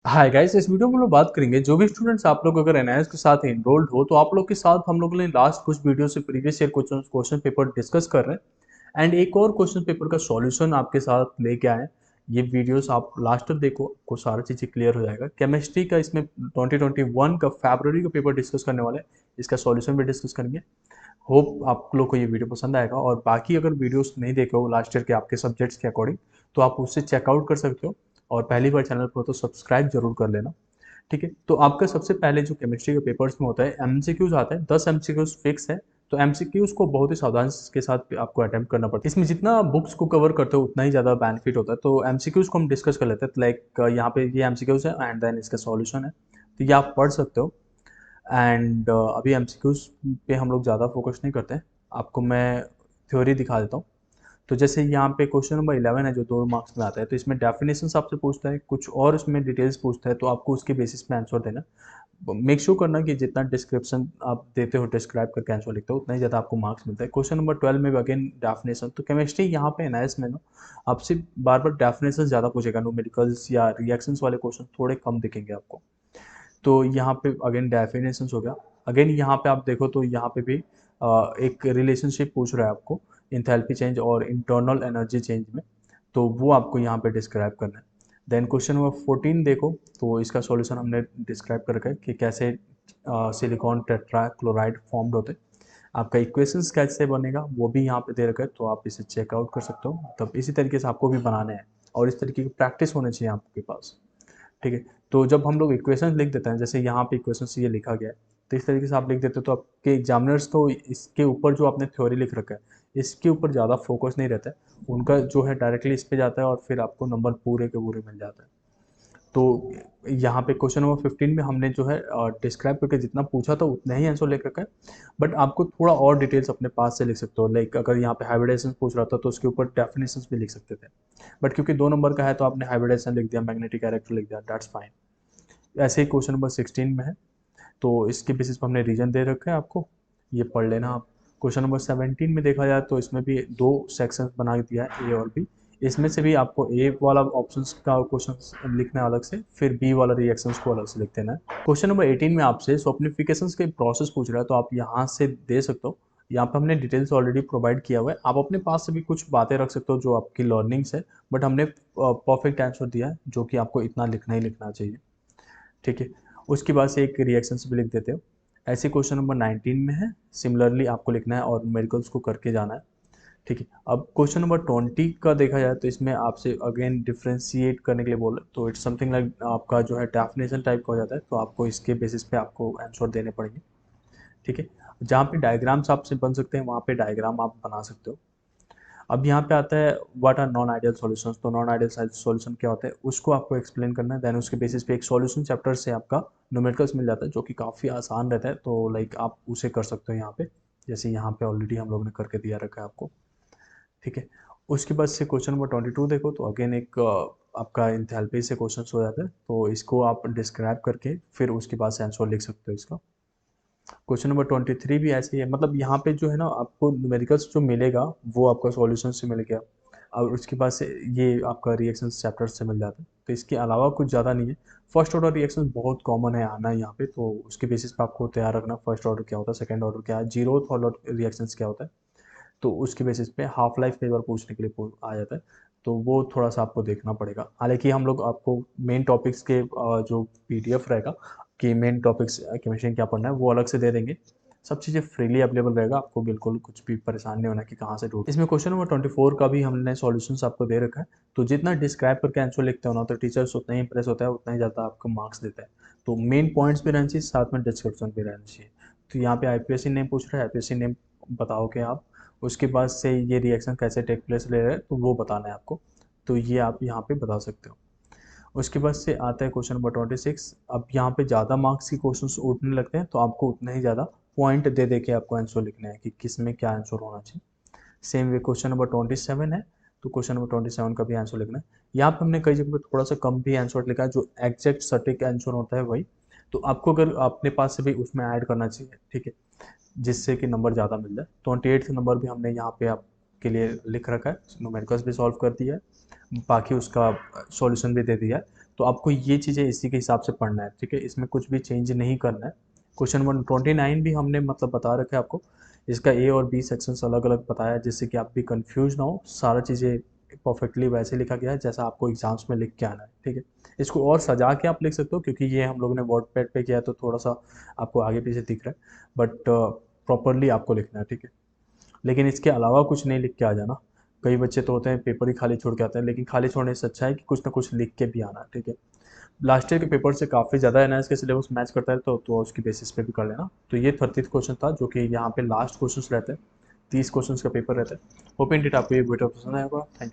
Hi guys, इस video में हम लोग बात करेंगे जो भी स्टूडेंट्स आप लोग अगर एनआईएस के साथ इनरोल्ड हो तो आप लोग के साथ हम लोगों ने लास्ट कुछ वीडियो से previous year question paper discuss कर रहे हैं एंड एक और क्वेश्चन पेपर का सॉल्यूशन आपके साथ लेके आए हैं। ये वीडियोस आप लास्ट तक देखो, आपको सारी चीज़ें क्लियर हो जाएगा। केमिस्ट्री का इसमें 2021 का फरवरी का पेपर डिस्कस करने वाले हैं, इसका सॉल्यूशन भी डिस्कस करेंगे। होप आप लोग को ये वीडियो पसंद आएगा और बाकी अगर वीडियोस नहीं देखे हो लास्ट ईयर के आपके सब्जेक्ट्स के अकॉर्डिंग तो आप उससे चेकआउट कर सकते हो। और पहली बार चैनल पर हो तो सब्सक्राइब जरूर कर लेना। ठीक है, तो आपका सबसे पहले जो केमिस्ट्री के पेपर्स में होता है एमसीक्यूज आता है, 10 एमसीक्यूज फिक्स है। तो एमसीक्यूज को बहुत ही सावधानी के साथ आपको अटेम्प्ट करना पड़ता है। इसमें जितना बुक्स को कवर करते हो उतना ही ज़्यादा बेनिफिट होता है। तो एमसीक्यूज को हम डिस्कस कर लेते हैं। लाइक यहाँ पे ये एमसीक्यूज है एंड देन इसका सॉल्यूशन है, तो ये आप पढ़ सकते हो। एंड अभी एमसीक्यूज पे हम लोग ज़्यादा फोकस नहीं करते हैं, आपको मैं थ्योरी दिखा देता हूँ। तो जैसे यहाँ पे क्वेश्चन नंबर 11 है जो 2 मार्क्स में आता है, तो इसमें डेफिनेशन आपसे पूछता है, कुछ और इसमें डिटेल्स पूछता है, तो आपको उसके बेसिस पे आंसर देना। मेक श्योर करना कि जितना डिस्क्रिप्शन आप देते हो, डिस्क्राइब करके आंसर लिखते हो, उतना ही ज़्यादा आपको मार्क्स मिलता है। क्वेश्चन नंबर 12 में भी अगेन डेफिनेशन। तो केमिस्ट्री यहाँ पे एनालिसिस में ना आपसे बार बार डेफिनेशन ज़्यादा पूछेगा, न्यूमेरिकल्स या रिएक्शंस वाले क्वेश्चन थोड़े कम दिखेंगे आपको। तो यहाँ पे अगेन डेफिनेशन हो गया। अगेन यहाँ पे आप देखो तो यहाँ पे भी एक रिलेशनशिप पूछ रहा है आपको इंथैल्पी चेंज और इंटरनल एनर्जी चेंज में, तो वो आपको यहाँ पे डिस्क्राइब करना है। देन क्वेश्चन नंबर 14 देखो, तो इसका सॉल्यूशन हमने डिस्क्राइब कर रखा है कि कैसे सिलिकॉन टेट्रा क्लोराइड फॉर्म्ड होते हैं। आपका इक्वेशंस कैसे बनेगा वो भी यहाँ पे दे रखा है, तो आप इसे चेकआउट कर सकते हो। तब इसी तरीके से आपको भी बनाने हैं और इस तरीके की प्रैक्टिस होनी चाहिए आपके पास। ठीक है, तो जब हम लोग इक्वेशन लिख देते हैं, जैसे यहाँ पे इक्वेशन ये लिखा गया है, तो इस तरीके से आप लिख देते हो तो आपके एग्जामिनर्स को इसके ऊपर जो आपने थ्योरी लिख रखा है इसके ऊपर ज़्यादा फोकस नहीं रहता है, उनका जो है डायरेक्टली इस पे जाता है और फिर आपको नंबर पूरे के पूरे मिल जाता है। तो यहाँ पे क्वेश्चन नंबर 15 में हमने जो है डिस्क्राइब करके जितना पूछा था उतना ही आंसर लिख रखा है, बट आपको थोड़ा और डिटेल्स अपने पास से लिख सकते हो। लाइक अगर यहाँ पे हाइब्रिडेशन पूछ रहा था तो उसके ऊपर डेफिनेशंस भी लिख सकते थे, बट क्योंकि 2 नंबर का है तो आपने हाइब्रिडेशन लिख दिया, मैग्नेटिक कैरेक्टर लिख दिया, दैट्स फाइन। ऐसे ही क्वेश्चन नंबर 16 में है, तो इसके बेसिस पर हमने रीजन दे रखा है आपको, ये पढ़ लेना आप। क्वेश्चन नंबर 17 में देखा जाए तो इसमें भी 2 सेक्शन बना दिया है, ए और बी। इसमें से भी आपको ए वाला ऑप्शंस का क्वेश्चन लिखना है अलग से, फिर बी वाला रिएक्शंस को अलग से लिख देना है। क्वेश्चन नंबर 18 में आपसे सॉफ्टनिफिकेशंस के प्रोसेस पूछ रहा है, तो आप यहाँ से दे सकते हो। यहाँ पे हमने डिटेल्स ऑलरेडी प्रोवाइड किया हुआ है, आप अपने पास से भी कुछ बातें रख सकते हो जो आपकी लर्निंग्स है, बट हमने परफेक्ट आंसर दिया है जो कि आपको इतना लिखना ही लिखना चाहिए। ठीक है, उसके बाद से एक रिएक्शंस भी लिख देते हो। ऐसे क्वेश्चन नंबर 19 में है, सिमिलरली आपको लिखना है और न्यूमेरिकल्स को करके जाना है। ठीक है, अब क्वेश्चन नंबर 20 का देखा जाए तो इसमें आपसे अगेन डिफ्रेंशिएट करने के लिए बोल रहे, तो इट्स समथिंग लाइक आपका जो है डेफिनेशन टाइप का हो जाता है, तो आपको इसके बेसिस पे आपको आंसर देने पड़ेंगे। ठीक है, जहाँ पे डायग्राम्स आपसे बन सकते हैं वहाँ पे डायग्राम आप बना सकते हो। अब यहाँ पे आता है what are non ideal solutions. तो नॉन आइडियल सॉल्यूशन क्या होता है उसको आपको एक्सप्लेन करना है, देन उसके बेसिस पे एक सॉल्यूशन चैप्टर से आपका न्यूमेरिकल्स मिल जाता है जो कि काफ़ी आसान रहता है, तो लाइक आप उसे कर सकते हो यहाँ पे, जैसे यहाँ पे ऑलरेडी हम लोग ने करके दिया रखा है आपको। ठीक है, उसके बाद से क्वेश्चन नंबर 22 देखो, तो अगेन एक आपका इंथैल्पी से क्वेश्चन हो जाता है, तो इसको आप डिस्क्राइब करके फिर उसके बाद से आंसर लिख सकते हो इसका। क्वेश्चन नंबर 23 भी ऐसे ही है, मतलब यहाँ पे जो है ना आपको न्यूमेरिकल्स जो मिलेगा वो आपका सॉल्यूशन से मिल गया और उसके बाद से ये आपका रिएक्शन चैप्टर से मिल जाता है, तो इसके अलावा कुछ ज़्यादा नहीं है। फर्स्ट ऑर्डर रिएक्शन बहुत कॉमन है आना यहाँ पे, तो उसके बेसिस पे आपको तैयार रखना फर्स्ट ऑर्डर क्या होता है, सेकंड ऑर्डर क्या है, जीरो ऑर्डर रिएक्शन क्या होता है, तो उसके बेसिस पे हाफ लाइफ कई बार पूछने के लिए आ जाता है, तो वो थोड़ा सा आपको देखना पड़ेगा। हालांकि हम लोग आपको मेन टॉपिक्स के जो पीडीएफ रहेगा कि मेन टॉपिक्स केमिस्ट्री क्या पढ़ना है वो अलग से दे देंगे। सब चीज़ें फ्रीली अवेलेबल रहेगा, आपको बिल्कुल कुछ भी परेशान नहीं होना कि कहाँ से ढूंढ। इसमें क्वेश्चन नंबर 24 का भी हमने सॉल्यूशंस आपको दे रखा है, तो जितना डिस्क्राइब करके आंसर लिखते हो ना तो टीचर्स उतना ही इंप्रेस होता है, उतना ही ज़्यादा आपको मार्क्स देता है। तो मेन पॉइंट्स भी रहना चाहिए, साथ में डिस्क्रिप्शन भी रहना चाहिए। तो यहाँ पे आईपीएससी नेम पूछ रहा है, आईपीएससी नेम बताओगे आप, उसके बाद से ये रिएक्शन कैसे टेक प्लेस ले रहा है तो वो बताना है आपको, तो ये आप यहाँ पे बता सकते हो। उसके बाद से आता है क्वेश्चन नंबर 26। अब यहाँ पे ज़्यादा मार्क्स के क्वेश्चंस उठने लगते हैं, तो आपको उतना ही ज़्यादा पॉइंट दे दे के आपको आंसर लिखना है कि किस में क्या आंसर होना चाहिए। सेम वे क्वेश्चन नंबर 27 है, तो क्वेश्चन नंबर 27 का भी आंसर लिखना है। यहाँ पे हमने कई जगह पे थोड़ा सा कम भी आंसर लिखा है, जो एग्जैक्ट सटीक आंसर होता है वही, तो आपको अगर अपने पास से भी उसमें ऐड करना चाहिए। ठीक है, जिससे कि नंबर ज़्यादा मिल जाए। 28th नंबर भी हमने यहाँ पे आपके लिए लिख रखा है, न्यूमेरिकल्स भी सॉल्व कर दिया है, बाकी उसका सॉल्यूशन भी दे दिया है। तो आपको ये चीज़ें इसी के हिसाब से पढ़ना है, ठीक है, इसमें कुछ भी चेंज नहीं करना है। क्वेश्चन 129 भी हमने मतलब बता रखा है आपको, इसका ए और बी सेक्शंस अलग अलग बताया है, जिससे कि आप भी कंफ्यूज ना हो। सारा चीज़ें परफेक्टली वैसे लिखा गया है जैसा आपको एग्जाम्स में लिख के आना है, ठीक है। इसको और सजा के आप लिख सकते हो, क्योंकि ये हम लोगों ने वर्ड पैड पे किया है तो थोड़ा सा आपको आगे पीछे दिख रहा है, बट प्रॉपरली आपको लिखना है, ठीक है। लेकिन इसके अलावा कुछ नहीं लिख के आ जाना। कई बच्चे तो होते हैं पेपर ही खाली छोड़ के आते हैं, लेकिन खाली छोड़ने से अच्छा है कि कुछ ना कुछ लिख के भी आना, ठीक है। लास्ट ईयर के पेपर से काफ़ी ज़्यादा एनआईएस के सिलेबस मैच करता है, तो उसकी बेसिस पे भी कर लेना। तो ये 30 क्वेश्चन था, जो कि यहाँ पे लास्ट क्वेश्चन रहते हैं, 30 क्वेश्चन का पेपर रहता है। होप इन डिट आपको ये वीडियो पसंद आएगा। Thank you.